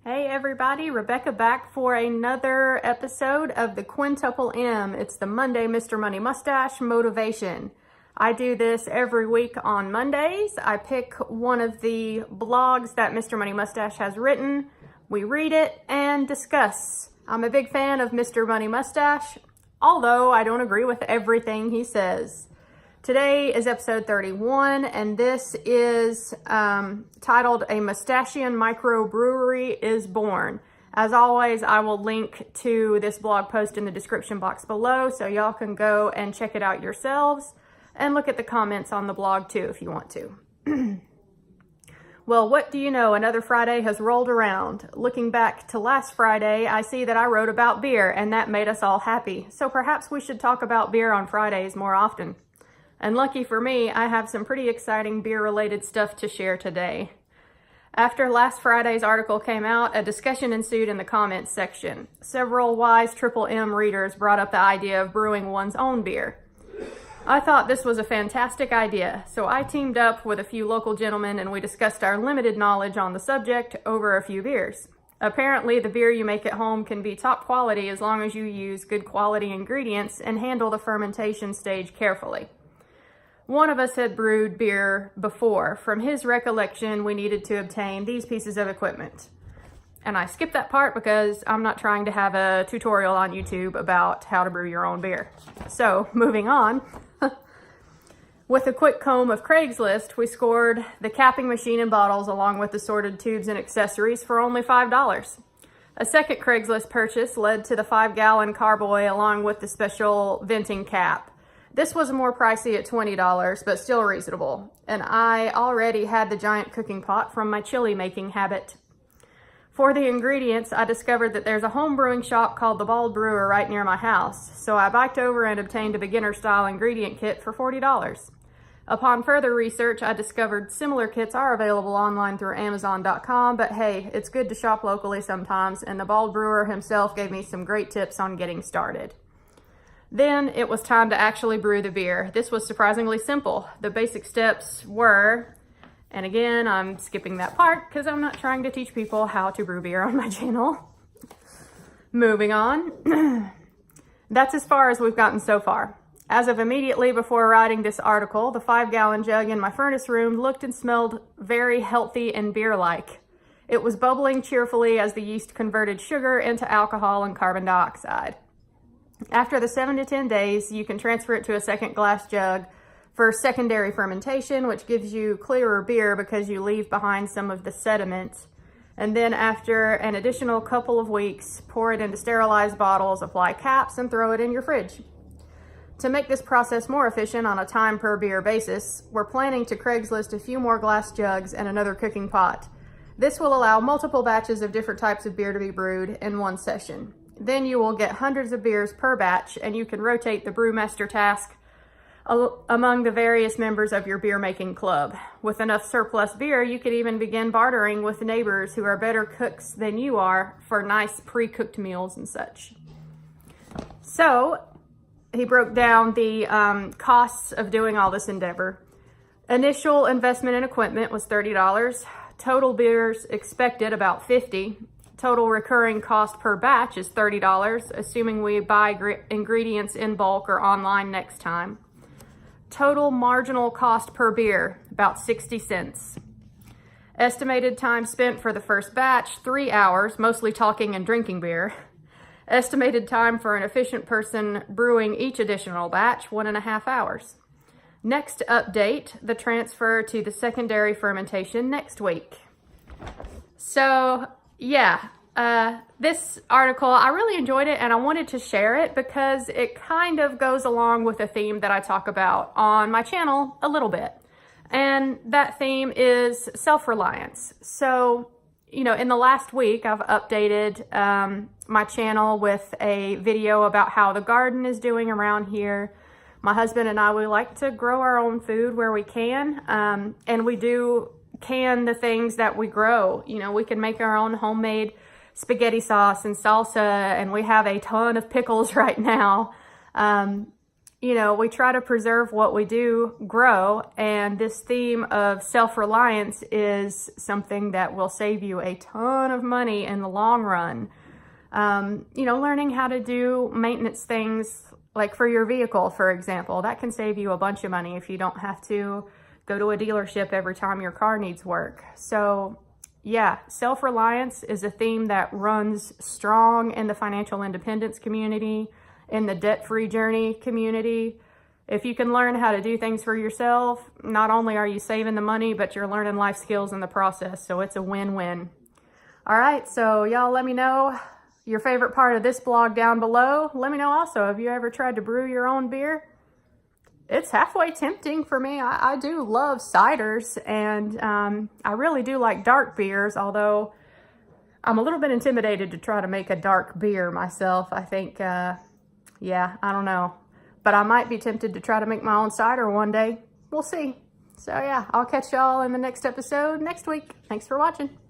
Hey everybody, Rebecca back for another episode of the Quintuple M. It's the Monday Mr. Money Mustache Motivation. I do this every week on Mondays. I pick one of the blogs that Mr. Money Mustache has written. We read it and discuss. I'm a big fan of Mr. Money Mustache, although I don't agree with everything he says. Today is episode 31, and this is titled A Mustachian Microbrewery is Born. As always, I will link to this blog post in the description box below, so y'all can go and check it out yourselves and look at the comments on the blog too if you want to. Well, what do you know? Another Friday has rolled around. Looking back to last Friday, I see that I wrote about beer, and that made us all happy. So perhaps we should talk about beer on Fridays more often. And lucky for me, I have some pretty exciting beer-related stuff to share today. After last Friday's article came out, a discussion ensued in the comments section. Several wise Triple M readers brought up the idea of brewing one's own beer. I thought this was a fantastic idea, so I teamed up with a few local gentlemen and we discussed our limited knowledge on the subject over a few beers. Apparently, the beer you make at home can be top quality as long as you use good quality ingredients and handle the fermentation stage carefully. One of us had brewed beer before. From his recollection, we needed to obtain these pieces of equipment. And I skipped that part because I'm not trying to have a tutorial on YouTube about how to brew your own beer. So, moving on. With a quick comb of Craigslist, we scored the capping machine and bottles along with assorted tubes and accessories for only $5. A second Craigslist purchase led to the 5-gallon carboy along with the special venting cap. This was more pricey at $20, but still reasonable. And I already had the giant cooking pot from my chili making habit. For the ingredients, I discovered that there's a home brewing shop called the Bald Brewer right near my house. So I biked over and obtained a beginner style ingredient kit for $40. Upon further research, I discovered similar kits are available online through Amazon.com, but hey, it's good to shop locally sometimes, and the Bald Brewer himself gave me some great tips on getting started. Then it was time to actually brew the beer. This was surprisingly simple. The basic steps were, and again, I'm skipping that part because I'm not trying to teach people how to brew beer on my channel. Moving on. That's as far as we've gotten so far. As of immediately before writing this article, the 5-gallon jug in my furnace room looked and smelled very healthy and beer-like. It was bubbling cheerfully as the yeast converted sugar into alcohol and carbon dioxide. After the 7 to 10 days, you can transfer it to a second glass jug for secondary fermentation, which gives you clearer beer because you leave behind some of the sediment. And then after an additional couple of weeks, pour it into sterilized bottles, apply caps, and throw it in your fridge. To make this process more efficient on a time per beer basis, we're planning to Craigslist a few more glass jugs and another cooking pot. This will allow multiple batches of different types of beer to be brewed in one session. Then you will get hundreds of beers per batch, and you can rotate the brewmaster task among the various members of your beer making club. With enough surplus beer, you could even begin bartering with neighbors who are better cooks than you are for nice pre-cooked meals and such. So he broke down the costs of doing all this endeavor. Initial investment in equipment was $30. Total beers expected about 50. Total recurring cost per batch is $30, assuming we buy ingredients in bulk or online next time. Total marginal cost per beer, about 60 cents. Estimated time spent for the first batch, 3 hours, mostly talking and drinking beer. Estimated time for an efficient person brewing each additional batch, 1.5 hours. Next update, the transfer to the secondary fermentation next week. So, yeah, this article, I really enjoyed it and I wanted to share it because it kind of goes along with a theme that I talk about on my channel a little bit. And that theme is self-reliance. So, you know, in the last week, I've updated my channel with a video about how the garden is doing around here. My husband and I, we like to grow our own food where we can, and we do can the things that we grow. You know, we can make our own homemade spaghetti sauce and salsa, and we have a ton of pickles right now. we try to preserve what we do grow, and this theme of self-reliance is something that will save you a ton of money in the long run. Learning how to do maintenance things like for your vehicle, for example, that can save you a bunch of money if you don't have to go to a dealership every time your car needs work. So yeah, self-reliance is a theme that runs strong in the financial independence community, in the debt-free journey community. If you can learn how to do things for yourself, not only are you saving the money, but you're learning life skills in the process. So it's a win-win. All right, so y'all let me know your favorite part of this blog down below. Let me know also, have you ever tried to brew your own beer? It's halfway tempting for me. I do love ciders, and I really do like dark beers, although I'm a little bit intimidated to try to make a dark beer myself. I think, yeah, I don't know. But I might be tempted to try to make my own cider one day. We'll see. So yeah, I'll catch y'all in the next episode next week. Thanks for watching.